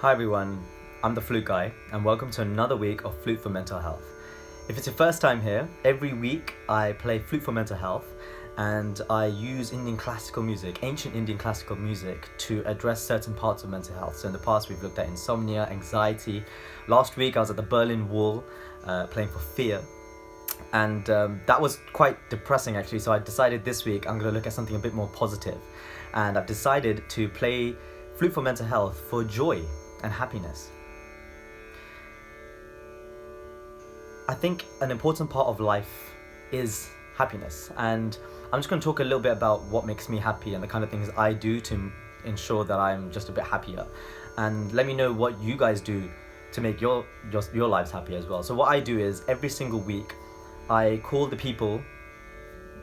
Hi everyone, I'm the Flute Guy, and welcome to another week of Flute for Mental Health. If it's your first time here, every week I play Flute for Mental Health, and I use Indian classical music, ancient Indian classical music, to address certain parts of mental health. So in the past we've looked at insomnia, anxiety. Last week I was at the Berlin Wall playing for fear, and that was quite depressing actually, so I decided this week I'm going to look at something a bit more positive, and I've decided to play Flute for Mental Health for joy and happiness. I think an important part of life is happiness, and I'm just going to talk a little bit about what makes me happy and the kind of things I do to ensure that I'm just a bit happier, and let me know what you guys do to make your lives happy as well. So what I do is every single week I call the people,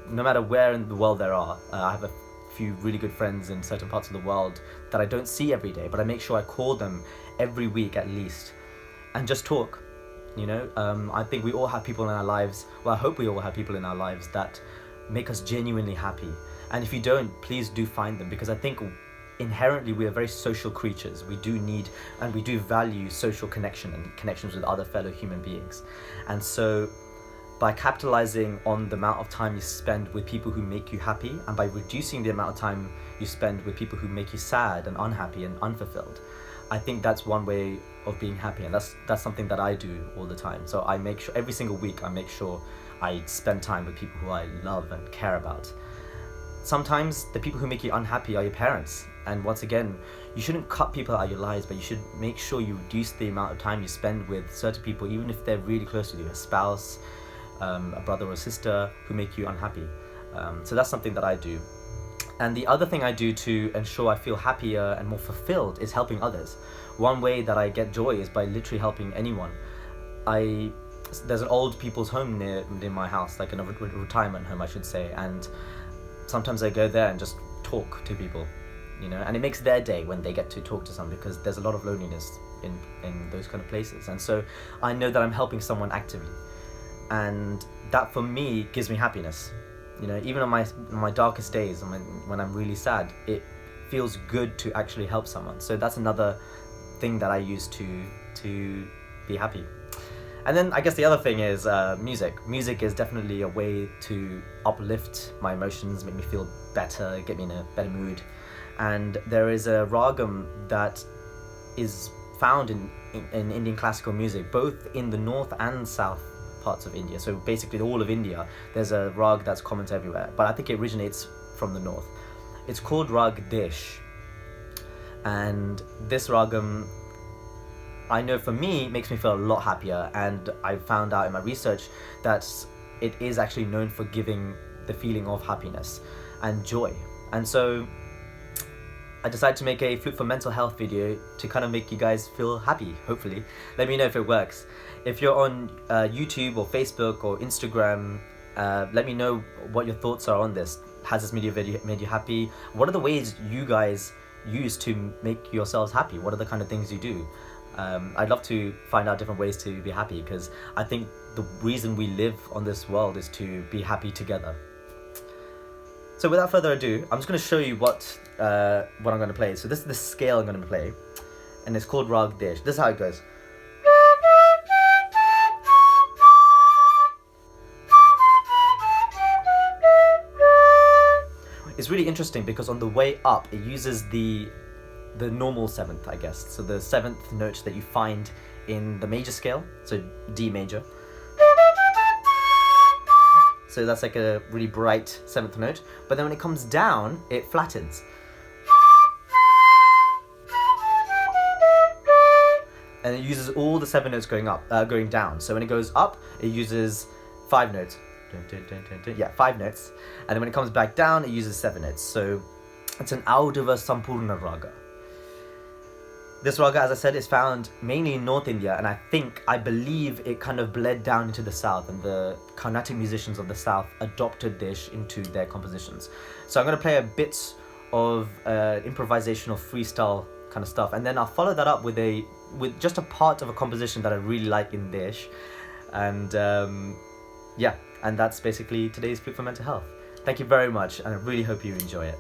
no matter where in the world there are. I have a few really good friends in certain parts of the world that I don't see every day, but I make sure I call them every week at least and just talk. I think we all have people in our lives, well I hope we all have people in our lives that make us genuinely happy, and if you don't, please do find them, because I think inherently we are very social creatures. We do need and we do value social connection and connections with other fellow human beings, and so by capitalizing on the amount of time you spend with people who make you happy, and by reducing the amount of time you spend with people who make you sad and unhappy and unfulfilled, I think that's one way of being happy, and that's something that I do all the time. So I make sure every single week I make sure I spend time with people who I love and care about. Sometimes the people who make you unhappy are your parents, and once again, you shouldn't cut people out of your lives, but you should make sure you reduce the amount of time you spend with certain people, even if they're really close to you, a spouse, a brother or a sister who make you unhappy. So that's something that I do. And the other thing I do to ensure I feel happier and more fulfilled is helping others. One way that I get joy is by literally helping anyone. There's an old people's home near my house, like a retirement home I should say, and sometimes I go there and just talk to people, and it makes their day when they get to talk to someone, because there's a lot of loneliness in those kind of places, and so I know that I'm helping someone actively, and that for me gives me happiness. Even on my darkest days, when I'm really sad, it feels good to actually help someone. So that's another thing that I use to be happy. And then I guess the other thing is music. Music is definitely a way to uplift my emotions, make me feel better, get me in a better mood. And there is a ragam that is found in Indian classical music, both in the north and south parts of India. So basically all of India, there's a rag that's common to everywhere, but I think it originates from the north. It's called raag Desh, and this ragam, I know for me, makes me feel a lot happier, and I found out in my research that it is actually known for giving the feeling of happiness and joy. And so I decided to make a Flute for Mental Health video to kind of make you guys feel happy, hopefully. Let me know if it works. If you're on YouTube or Facebook or Instagram, let me know what your thoughts are on this. Has this video made you happy? What are the ways you guys use to make yourselves happy? What are the kind of things you do? I'd love to find out different ways to be happy, because I think the reason we live on this world is to be happy together. So without further ado, I'm just going to show you what I'm going to play. So this is the scale I'm going to play, and it's called raag Desh. This is how it goes. It's really interesting because on the way up it uses the normal seventh, I guess. So the seventh note that you find in the major scale, so D major. So that's like a really bright seventh note, but then when it comes down, it flattens. And it uses all the seven notes going down. So when it goes up, it uses 5 notes. Yeah, 5 notes. And then when it comes back down, it uses 7 notes. So it's an Audava Sampurna raga. This raga, as I said, is found mainly in North India, and I believe it kind of bled down into the south, and the Carnatic musicians of the south adopted this into their compositions. So I'm going to play a bit of improvisational freestyle kind of stuff, and then I'll follow that up with just a part of a composition that I really like in Desh, and yeah, and that's basically today's Flute for Mental Health. Thank you very much, and I really hope you enjoy it.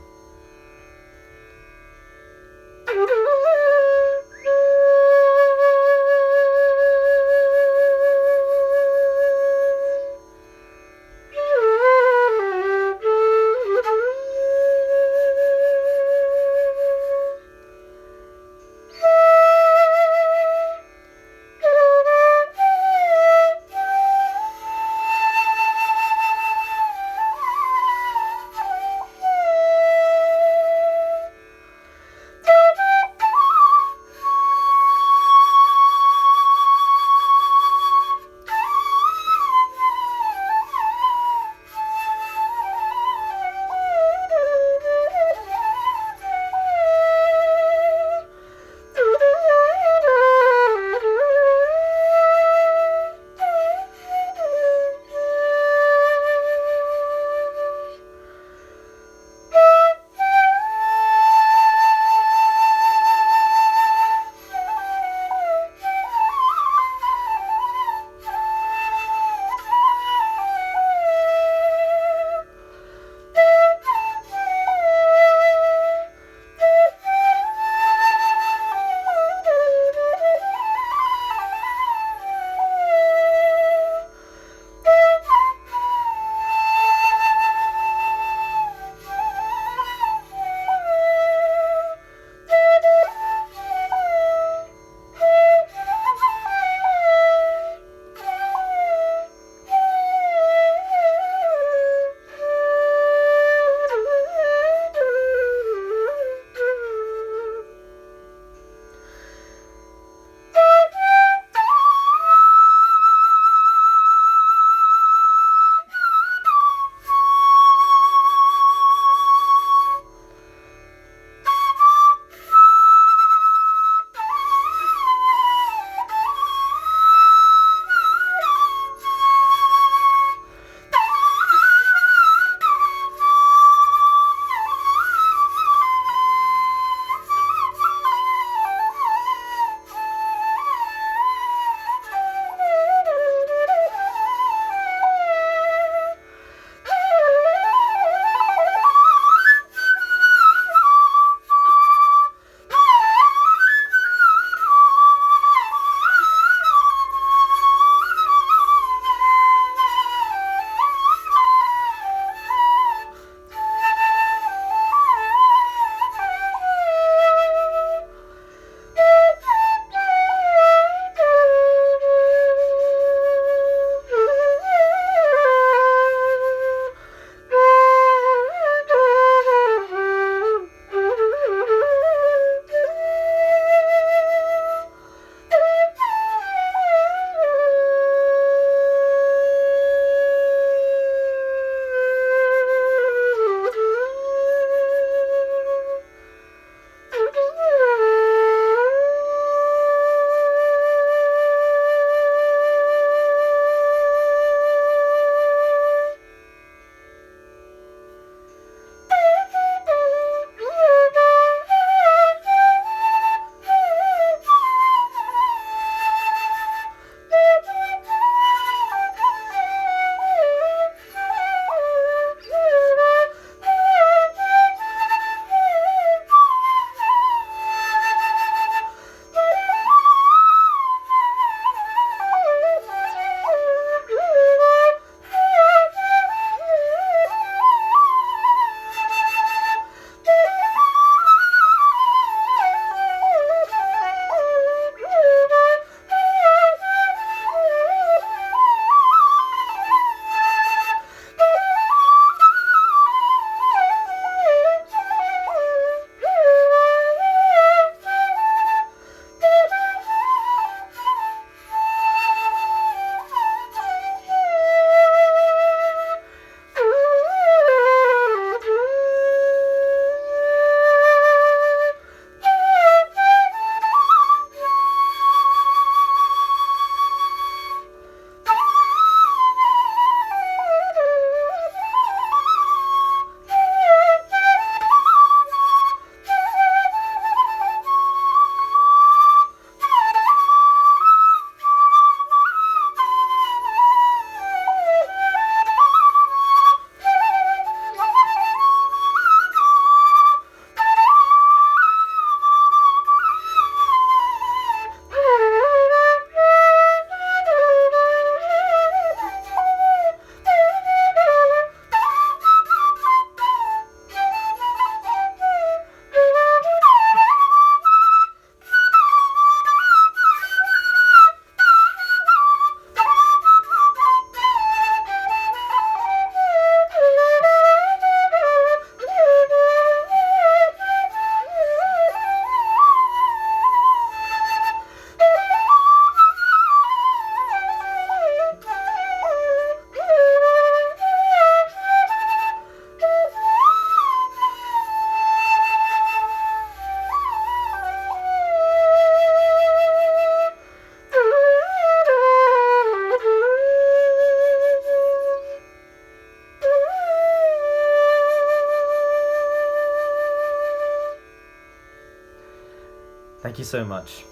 Thank you so much.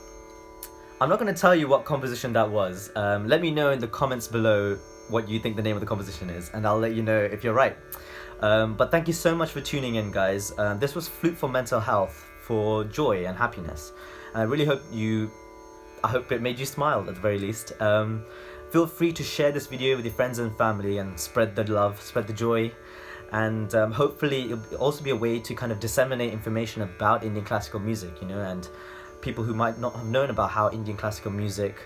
I'm not going to tell you what composition that was. Let me know in the comments below what you think the name of the composition is, and I'll let you know if you're right. But thank you so much for tuning in, guys. This was Flute for Mental Health, for joy and happiness. And I really hope it made you smile at the very least. Feel free to share this video with your friends and family and spread the love, spread the joy. And hopefully it'll also be a way to kind of disseminate information about Indian classical music, you know, and people who might not have known about how Indian classical music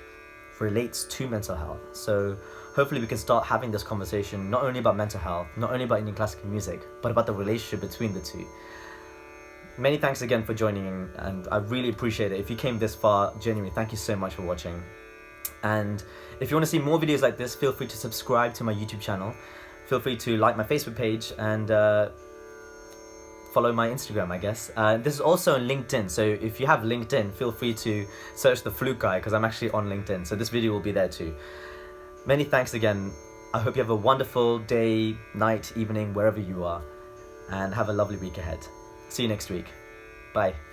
relates to mental health. So hopefully we can start having this conversation not only about mental health, not only about Indian classical music, but about the relationship between the two. Many thanks again for joining in, and I really appreciate it. If you came this far, genuinely, thank you so much for watching. And if you want to see more videos like this, feel free to subscribe to my YouTube channel. Feel free to like my Facebook page and follow my Instagram, I guess. This is also on LinkedIn, so if you have LinkedIn, feel free to search the Flute Guy, because I'm actually on LinkedIn, so this video will be there too. Many thanks again. I hope you have a wonderful day, night, evening, wherever you are, and have a lovely week ahead. See you next week. Bye.